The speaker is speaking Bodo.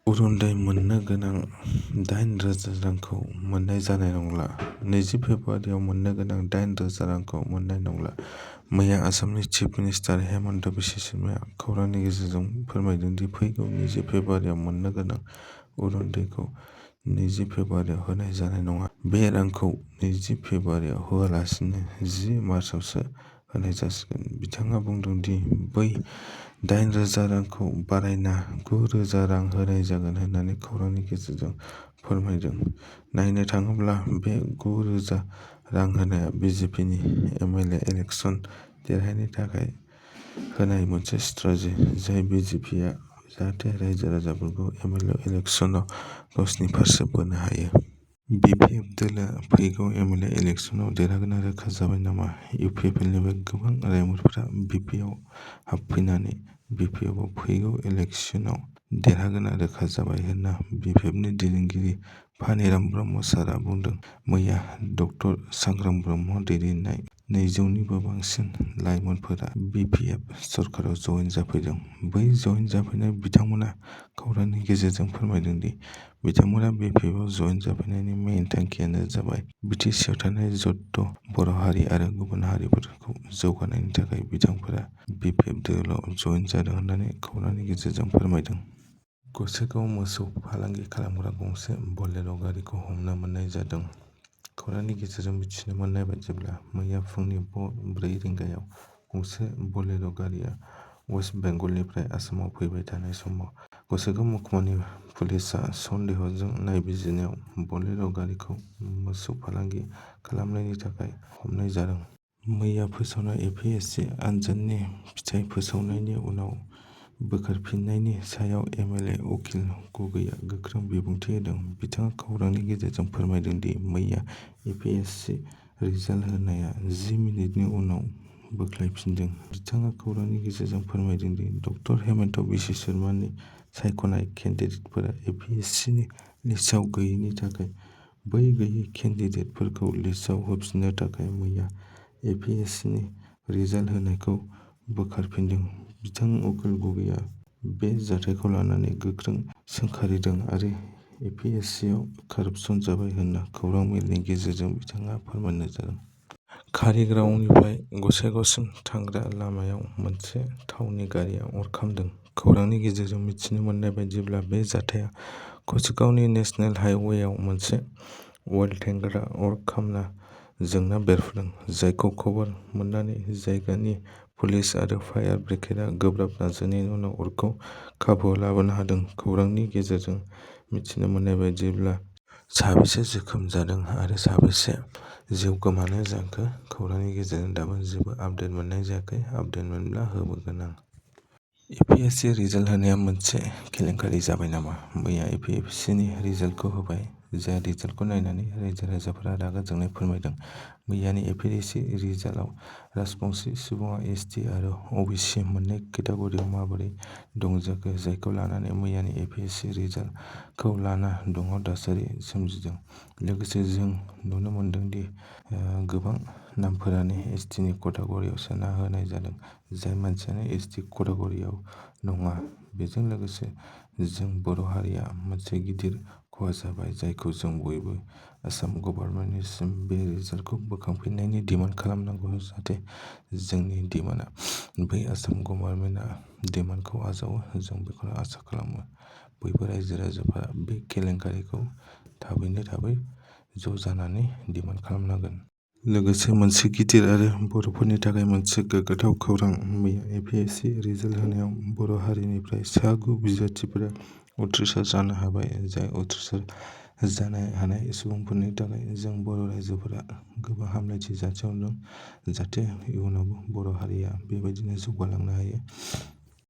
अरुन्दइ मोननो गोनां 8,000 रांखौ मोननाय जानाय नंला। 20 फेब्रुआरियाव मोननो गोनां 8,000 रांखौ मोननाय नंला। मैया आसामनि चिफ मिनिस्टार हेमन्त बिश्व शर्माया खौरांनि गेजेरजों फोरमायदों दि फैगौ 20 फेब्रुआरियाव मोननो गोनां अरुन्दइखौ 20 फेब्रुआरियाव होनाय जानाय नङा। बे रांखौ 20 फेब्रुआरियाव होआलासिनो 10 मार्चआवसो होनाय जासिगोन। बिथाङा बुंदों दि बै 8,000 रांखौ बारायना 9,000 रां होनाय जागोन होननानै खौरांनि गेजेरजों फोरमायदों। नायनो थाङोब्ला बे 9,000 रां होनाया बिजेपिनि एमएलए इलेक्सन देरहानायनि थाखाय होनाय मोनसे स्ट्रेटेजि, जाय बिजेपिआ जाहाथे रायजो राजाफोरखौ एमएलए इलेक्सनाव गावसिनि फारसे बोनो हायो। बिपिएफ दोलोआ फैगौ एमएलए इलेक्सनाव देरहागोना रोखा जाबाय नामा? इउपिपिएलनिफ्राय गोबां लाइमोनफोरा बिपिएफआव हाबफैनानै बिपिएफआव फैगौ इलेक्सनाव देरहागोना रोखा जाबाय होनना बिपिएफनि दैदेनगिरि फानिराम ब्रह्म सारआ बुंदों। मैया डक्टर सांग्रां ब्रह्म दैदेननाय 200निबो बांसिन लाइमोनफोरा बिपिएफ सरकाराव जइन जाफैदों। बै जइन जाफैनाय बिथांमोना खौरांनि गेजेरजों फोरमायदों दि बिथांमोना बिपिएफआव जइन जाफैनायनि मेइन थांखियानो जाबाय बिटिसिआव थानाय ज'त' बर' हारि आरो गुबुन हारिफोरखौ जौगानायनि थाखाय बिथांफोरा बिपिएफ दोलोआव जइन जादों होननानै खौरांनि गेजेरजों फोरमायदों। गसाइगाव मोसौ फालांगि खालामग्रा गंसे बलेर' गारिखौ हमना मोननाय जादों। खौरांनि गेजेरजों मिथिनो मोननाय बायदिब्ला मैया फुंनि 4 रिंगायाव गंसे बलेर' गारिआ वेस्ट बेंगलनिफ्राय आसामाव फैबाय थानाय समाव गसाइगाव महकुमानि पुलिसआ सन्देहजों नायबिजिरनायाव बलेर' गारिखौ मोसौ फालांगि खालामनायनि थाखाय हमनाय जादों। मैया फोसावनाय एपिएससि आनजादनि फिथाय फोसावनायनि उनाव बोखारफिन्नायनि सायाव एमएलए अखिल गगैआ गोख्रों बिबुंथि होदों। बिथाङा खौरांनि गेजेरजों फोरमायदों दि मैया एपिएससि रिजाल्ट होनाया 10 मिनिटनि उनाव बोख्लायफिनदों। बिथाङा खौरांनि गेजेरजों फोरमायदों दि डक्टर हेमन्त बिश्व शर्मानि सायख'नाय केन्डिडेटफोरा एपिएससिनि लिस्टआव गैयैनि थाखाय बै गैयै केन्डिडेटफोरखौ लिस्टआव होफिननो थाखाय मैया एपिएससिनि रिजाल्ट होनायखौ बोखारफिनदों। बिथां अखिल गगैआ बे जाथायखौ लानानै गोख्रों सोंखारिदों आरो एपिएससिआव कारापसन जाबाय होनना खौरां मेलनि गेजेरजों बिथाङा फोरमायनाय जादों। कारिगावनिफ्राय गसाइगावसिम थांग्रा लामायाव मोनसे थावनि गारिआ अर खामदों। खौरांनि गेजेरजों मिथिनो मोननाय बायदिब्ला बे जाथाया कसुगावनि नेशनेल हाइवेआव मोनसे अइल टेंकारआ अर खामना जेंना बेरफुदों, जायखौ खबर मोननानै जायगानि पुलिस आरो फायार ब्रिगेडआ गोब्राब नाजानायनि उनाव अरखौ काबुआव लाबोनो हादों। खौरांनि गेजेरजों मिथिनो मोननाय बायदिब्ला साबेसे जोखोम जादों आरो साबेसे जिउ गोमानाय जाखो खौरांनि गेजेरजों दाबो जेबो आपडेट मोननाय जायाखै। आपडेट मोनब्ला होबोगोन आं। एपिएससि रिजाल्ट होनाया मोनसे केलेंकारि जाबाय नामा? मैया एपिएससिनि रिजाल्टखौ होबाय, जाय रिजाल्टखौ नायनानै रायजो राजाफोरा रागा जोंनाय फोरमायदों। मैयानि एपिएससि रिजाल्टआव राजबंशी सुबुङा एसटि आरो अबिसि मोननै केटेगरियाव माबोरै दंजाखो, जायखौ लानानै मैयानि एपिएससि रिजाल्टखौ लाना दावराव दावसि सोमजिदों। लोगोसे जों नुनो मोनदों दि गोबां नामफोरानो एसटिनि केटेगरियाव सोना होनाय जादों, जाय मानसियानो एसटि केटेगरियाव नङा। बेजों लोगोसे जों बर' हारिया मोनसे गिदिर खहा जाबाय, जायखौ जों बयबो आसाम गभर्नमेन्टनिसिम बे रिजाल्टखौ बोखांफिननायनि डिमान्ड खालामनांगौ, जाहाथे जोंनि डिमान्डआ बै आसाम गभर्नमेन्टआ डिमान्डखौ आजावो। जों बेखौनो आसा खालामो। बयबो रायजो राजाफोरा बे केलेंकारिखौ थाबैनो ज' जानानै डिमान्ड खालामनांगोन। लोगोसे मोनसे गिदिर आरो बर'फोरनि थाखाय मोनसे गोग्गाथाव खौरां। मैया एपिएससि रिजाल्ट होनायाव बर' हारिनिफ्राय सा 9 बिजाथिफोरा उथ्रिसार जानो हाबाय, जाय उथ्रिसार जानो हानाय सुबुंफोरनि थाखाय जों बर' रायजोफोरा गोबां हामलायथि जासिहरदों, जाहाथे इयुनावबो बर' हारिया बेबायदिनो जौगालांनो हायो।